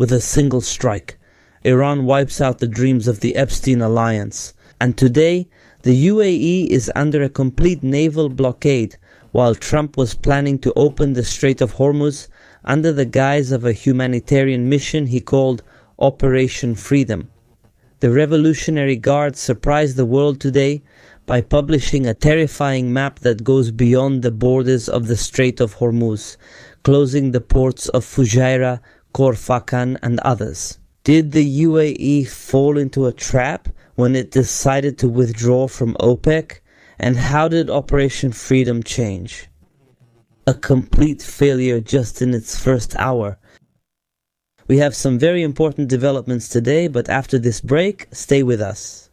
with a single strike. Iran wipes out the dreams of the Epstein alliance. And today, the UAE is under a complete naval blockade, while Trump was planning to open the Strait of Hormuz under the guise of a humanitarian mission he called Operation Freedom. The Revolutionary Guard surprised the world today by publishing a terrifying map that goes beyond the borders of the Strait of Hormuz, closing the ports of Fujairah, Khor Fakkan and others. Did the UAE fall into a trap when it decided to withdraw from OPEC? And how did Operation Freedom change? A complete failure just in its first hour. We have some very important developments today, but after this break, stay with us.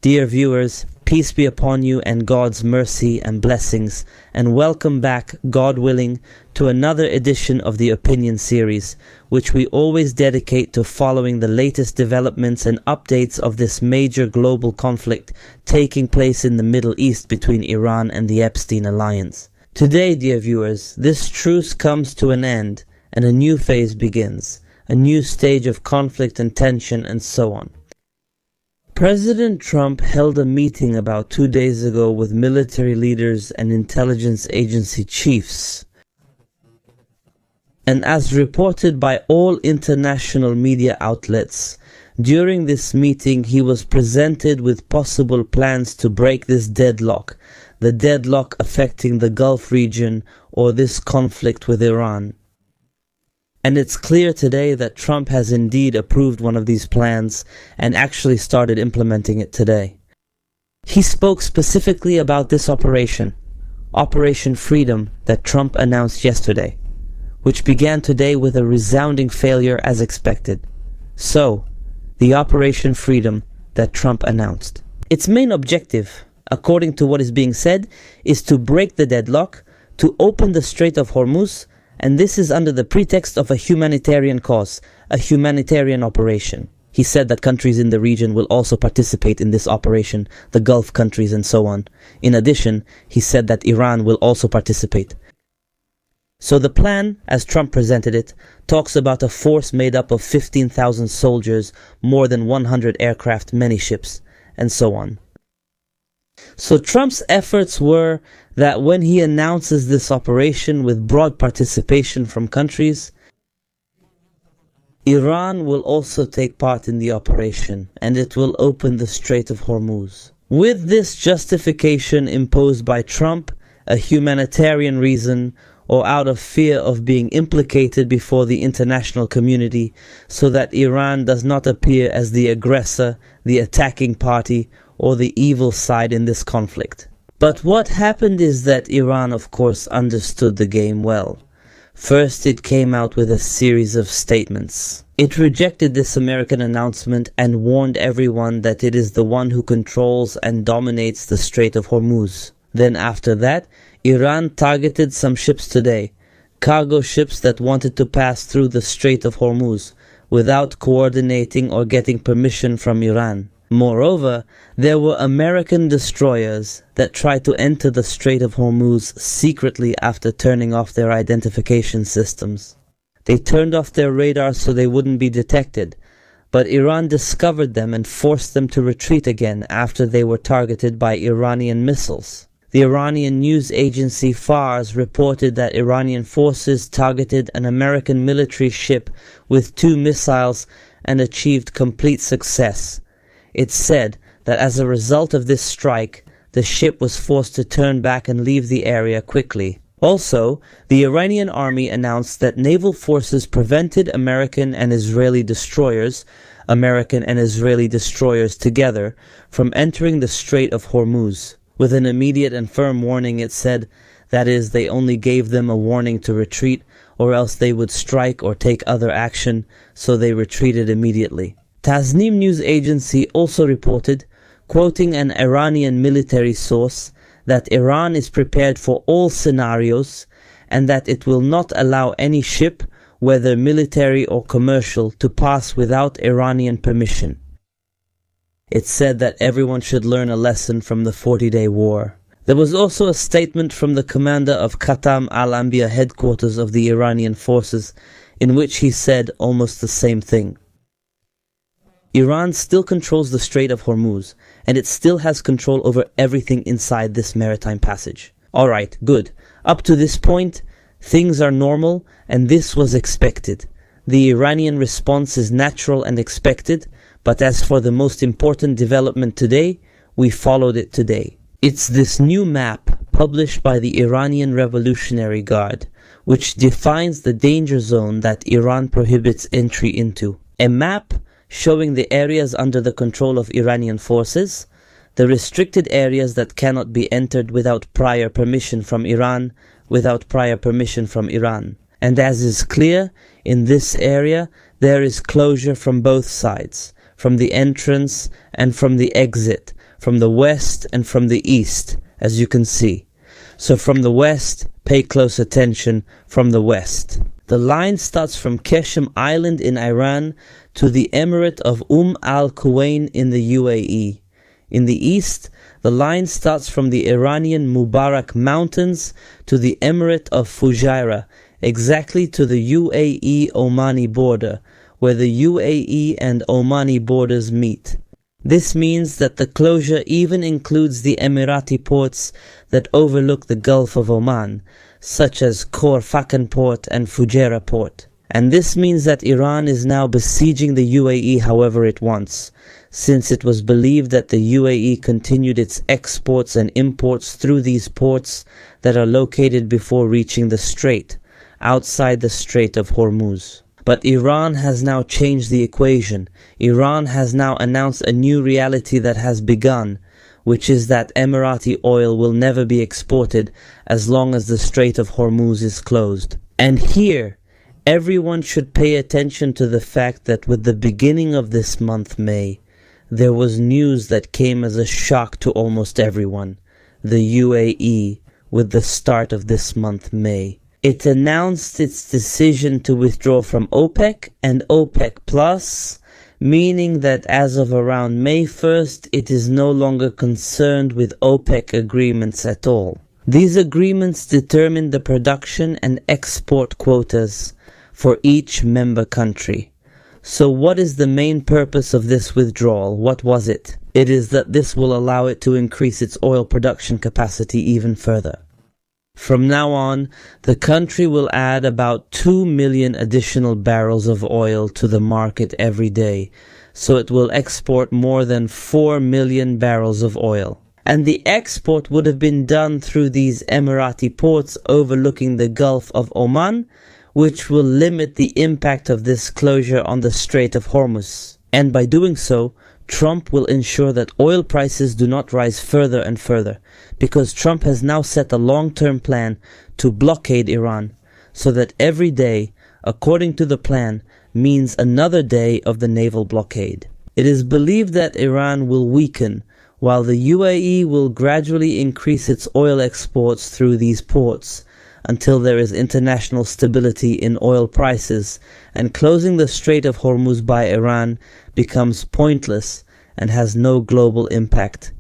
Dear viewers, peace be upon you and God's mercy and blessings, and welcome back, God willing, to another edition of the Opinion Series, which we always dedicate to following the latest developments and updates of this major global conflict taking place in the Middle East between Iran and the Epstein alliance. Today, dear viewers, this truce comes to an end and a new phase begins, a new stage of conflict and tension and so on. President Trump held a meeting about 2 days ago with military leaders and intelligence agency chiefs. And as reported by all international media outlets, during this meeting he was presented with possible plans to break this deadlock, the deadlock affecting the Gulf region or this conflict with Iran. And it's clear today that Trump has indeed approved one of these plans and actually started implementing it today. He spoke specifically about this operation, Operation Freedom, that Trump announced yesterday, which began today with a resounding failure as expected. So, the Operation Freedom that Trump announced. Its main objective, according to what is being said, is to break the deadlock, to open the Strait of Hormuz, and this is under the pretext of a humanitarian cause, a humanitarian operation. He said that countries in the region will also participate in this operation, the Gulf countries and so on. In addition, he said that Iran will also participate. So the plan, as Trump presented it, talks about a force made up of 15,000 soldiers, more than 100 aircraft, many ships, and so on. So Trump's efforts were that when he announces this operation with broad participation from countries, Iran will also take part in the operation and it will open the Strait of Hormuz. With this justification imposed by Trump, a humanitarian reason, or out of fear of being implicated before the international community so that Iran does not appear as the aggressor, the attacking party, or the evil side in this conflict. But what happened is that Iran, of course, understood the game well. First, it came out with a series of statements. It rejected this American announcement and warned everyone that it is the one who controls and dominates the Strait of Hormuz. Then after that, Iran targeted some ships today, cargo ships that wanted to pass through the Strait of Hormuz without coordinating or getting permission from Iran. Moreover, there were American destroyers that tried to enter the Strait of Hormuz secretly after turning off their identification systems. They turned off their radar so they wouldn't be detected, but Iran discovered them and forced them to retreat again after they were targeted by Iranian missiles. The Iranian news agency Fars reported that Iranian forces targeted an American military ship with 2 missiles and achieved complete success. It said that as a result of this strike, the ship was forced to turn back and leave the area quickly. Also, the Iranian army announced that naval forces prevented American and Israeli destroyers together, from entering the Strait of Hormuz. With an immediate and firm warning, it said, that is, they only gave them a warning to retreat, or else they would strike or take other action, so they retreated immediately. Tasnim news agency also reported, quoting an Iranian military source, that Iran is prepared for all scenarios and that it will not allow any ship, whether military or commercial, to pass without Iranian permission. It said that everyone should learn a lesson from the 40-day war. There was also a statement from the commander of Khatam al-Anbiya headquarters of the Iranian forces in which he said almost the same thing. Iran still controls the Strait of Hormuz, and it still has control over everything inside this maritime passage. Alright, good. Up to this point, things are normal, and this was expected. The Iranian response is natural and expected, but as for the most important development today, we followed it today. It's this new map published by the Iranian Revolutionary Guard, which defines the danger zone that Iran prohibits entry into. A map showing the areas under the control of Iranian forces, the restricted areas that cannot be entered without prior permission from Iran, And as is clear, in this area, there is closure from both sides, from the entrance and from the exit, from the west and from the east, as you can see. So from the west, pay close attention from the west. The line starts from Keshem Island in Iran to the Emirate of Al-Quwain in the UAE. In the east, the line starts from the Iranian Mubarak Mountains to the Emirate of Fujairah, exactly to the UAE-Omani border, where the UAE and Omani borders meet. This means that the closure even includes the Emirati ports that overlook the Gulf of Oman, such as Khor Fakkan Port and Fujairah Port. And this means that Iran is now besieging the UAE however it wants, since it was believed that the UAE continued its exports and imports through these ports that are located before reaching the strait, outside the Strait of Hormuz. But Iran has now changed the equation. Iran has now announced a new reality that has begun, which is that Emirati oil will never be exported as long as the Strait of Hormuz is closed. And here, everyone should pay attention to the fact that with the beginning of this month, May, there was news that came as a shock to almost everyone. The UAE, with the start of this month, May. It announced its decision to withdraw from OPEC and OPEC Plus, meaning that as of around May 1st, it is no longer concerned with OPEC agreements at all. These agreements determine the production and export quotas for each member country. So what is the main purpose of this withdrawal? What was it? It is that this will allow it to increase its oil production capacity even further. From now on, the country will add about 2 million additional barrels of oil to the market every day, so it will export more than 4 million barrels of oil. And the export would have been done through these Emirati ports overlooking the Gulf of Oman, which will limit the impact of this closure on the Strait of Hormuz. And by doing so, Trump will ensure that oil prices do not rise further and further, because Trump has now set a long-term plan to blockade Iran, so that every day, according to the plan, means another day of the naval blockade. It is believed that Iran will weaken, while the UAE will gradually increase its oil exports through these ports, until there is international stability in oil prices, and closing the Strait of Hormuz by Iran becomes pointless and has no global impact.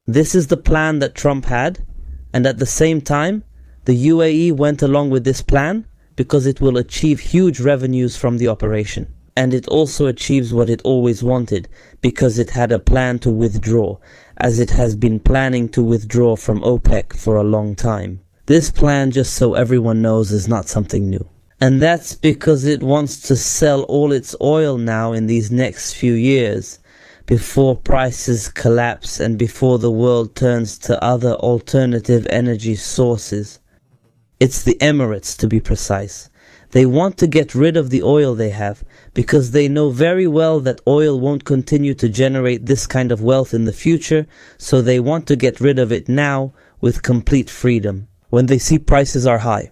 This is the plan that Trump had, and at the same time, the UAE went along with this plan because it will achieve huge revenues from the operation. And it also achieves what it always wanted, because it had a plan to withdraw, as it has been planning to withdraw from OPEC for a long time. This plan, just so everyone knows, is not something new. And that's because it wants to sell all its oil now in these next few years, before prices collapse and before the world turns to other alternative energy sources. It's the Emirates, to be precise. They want to get rid of the oil they have, because they know very well that oil won't continue to generate this kind of wealth in the future, so they want to get rid of it now with complete freedom, when they see prices are high.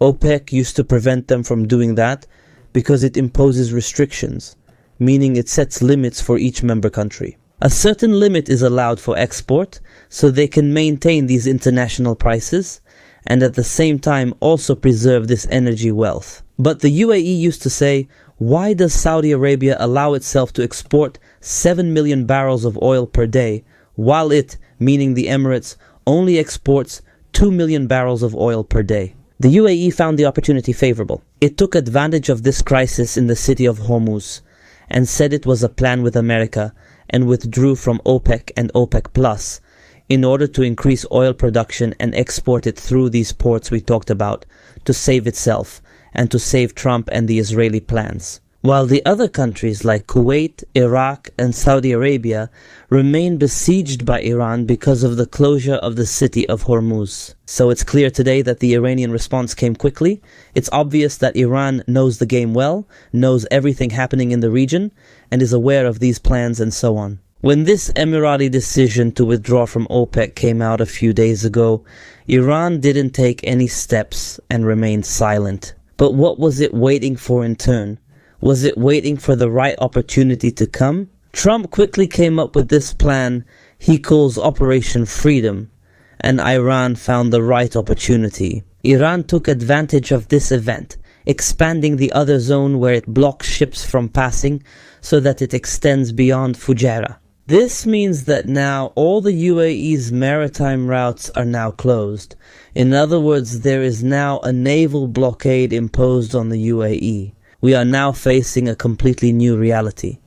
OPEC used to prevent them from doing that because it imposes restrictions, meaning it sets limits for each member country. A certain limit is allowed for export, so they can maintain these international prices, and at the same time also preserve this energy wealth. But the UAE used to say, Why does Saudi Arabia allow itself to export 7 million barrels of oil per day, while it, meaning the Emirates, only exports 2 million barrels of oil per day? The UAE found the opportunity favorable. It took advantage of this crisis in the city of Hormuz and said it was a plan with America and withdrew from OPEC and OPEC Plus in order to increase oil production and export it through these ports we talked about to save itself and to save Trump and the Israeli plans. While the other countries like Kuwait, Iraq and Saudi Arabia remain besieged by Iran because of the closure of the city of Hormuz. So it's clear today that the Iranian response came quickly. It's obvious that Iran knows the game well, knows everything happening in the region, and is aware of these plans and so on. When this Emirati decision to withdraw from OPEC came out a few days ago, Iran didn't take any steps and remained silent. But what was it waiting for in turn? Was it waiting for the right opportunity to come? Trump quickly came up with this plan he calls Operation Freedom, and Iran found the right opportunity. Iran took advantage of this event, expanding the other zone where it blocks ships from passing so that it extends beyond Fujairah. This means that now all the UAE's maritime routes are now closed. In other words, there is now a naval blockade imposed on the UAE. We are now facing a completely new reality.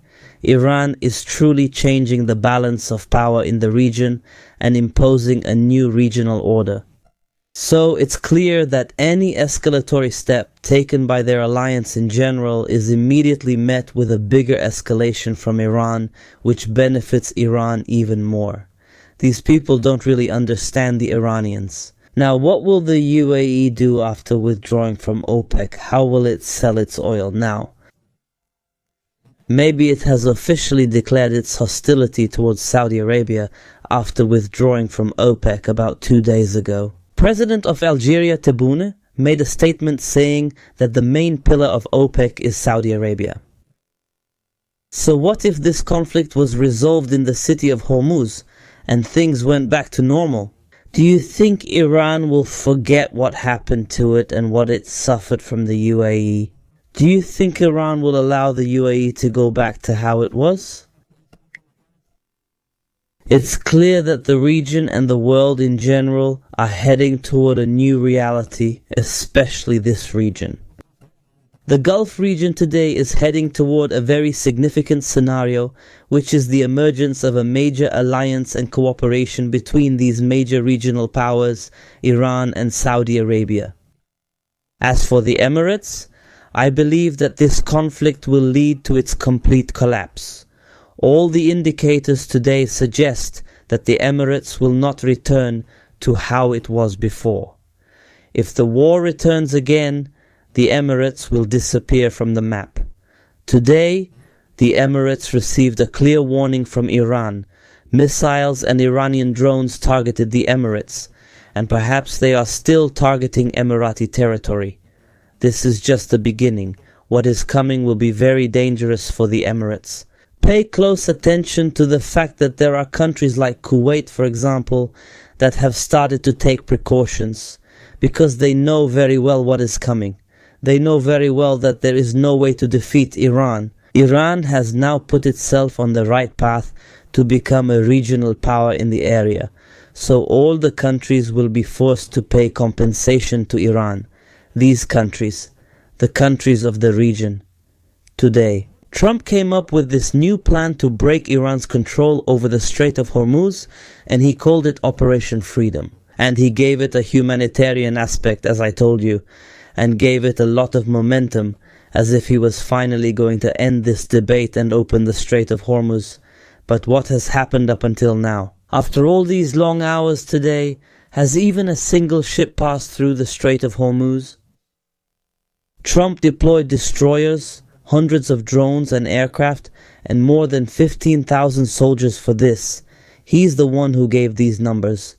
Iran is truly changing the balance of power in the region and imposing a new regional order. So it's clear that any escalatory step taken by their alliance in general is immediately met with a bigger escalation from Iran, which benefits Iran even more. These people don't really understand the Iranians. Now, what will the UAE do after withdrawing from OPEC? How will it sell its oil now? Maybe it has officially declared its hostility towards Saudi Arabia after withdrawing from OPEC about 2 days ago. President of Algeria, Tebboune, made a statement saying that the main pillar of OPEC is Saudi Arabia. So what if this conflict was resolved in the city of Hormuz and things went back to normal? Do you think Iran will forget what happened to it and what it suffered from the UAE? Do you think Iran will allow the UAE to go back to how it was? It's clear that the region and the world in general are heading toward a new reality, especially this region. The Gulf region today is heading toward a very significant scenario, which is the emergence of a major alliance and cooperation between these major regional powers, Iran and Saudi Arabia. As for the Emirates, I believe that this conflict will lead to its complete collapse. All the indicators today suggest that the Emirates will not return to how it was before. If the war returns again, the Emirates will disappear from the map. Today, the Emirates received a clear warning from Iran. Missiles and Iranian drones targeted the Emirates, and perhaps they are still targeting Emirati territory. This is just the beginning. What is coming will be very dangerous for the Emirates. Pay close attention to the fact that there are countries like Kuwait, for example, that have started to take precautions because they know very well what is coming. They know very well that there is no way to defeat Iran. Iran has now put itself on the right path to become a regional power in the area. So all the countries will be forced to pay compensation to Iran. These countries, the countries of the region. Today, Trump came up with this new plan to break Iran's control over the Strait of Hormuz, and he called it Operation Freedom. And he gave it a humanitarian aspect, as I told you, and gave it a lot of momentum, as if he was finally going to end this debate and open the Strait of Hormuz. But what has happened up until now? After all these long hours today, has even a single ship passed through the Strait of Hormuz? Trump deployed destroyers, hundreds of drones and aircraft, and more than 15,000 soldiers for this. He's the one who gave these numbers.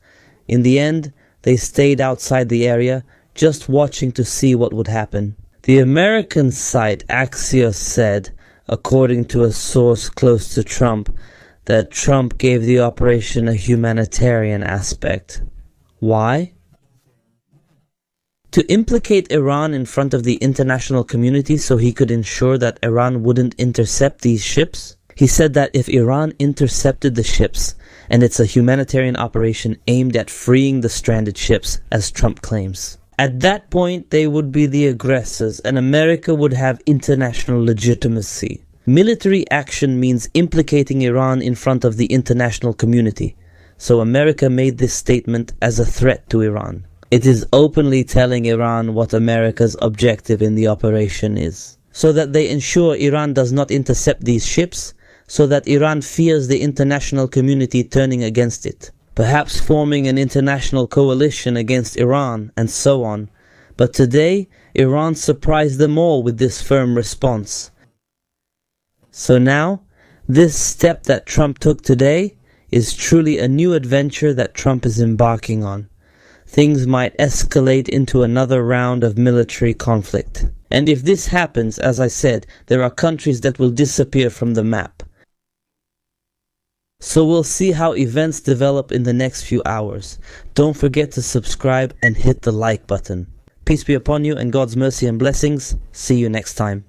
In the end, they stayed outside the area, just watching to see what would happen. The American site Axios said, according to a source close to Trump, that Trump gave the operation a humanitarian aspect. Why? to implicate Iran in front of the international community so he could ensure that Iran wouldn't intercept these ships. He said that if Iran intercepted the ships, and it's a humanitarian operation aimed at freeing the stranded ships, as Trump claims, at that point they would be the aggressors and America would have international legitimacy. Military action means implicating Iran in front of the international community, so America made this statement as a threat to Iran. It is openly telling Iran what America's objective in the operation is, so that they ensure Iran does not intercept these ships, so that Iran fears the international community turning against it, perhaps forming an international coalition against Iran, and so on. But today, Iran surprised them all with this firm response. So now, this step that Trump took today is truly a new adventure that Trump is embarking on. Things might escalate into another round of military conflict. And if this happens, as I said, there are countries that will disappear from the map. So we'll see how events develop in the next few hours. Don't forget to subscribe and hit the like button. Peace be upon you and God's mercy and blessings. See you next time.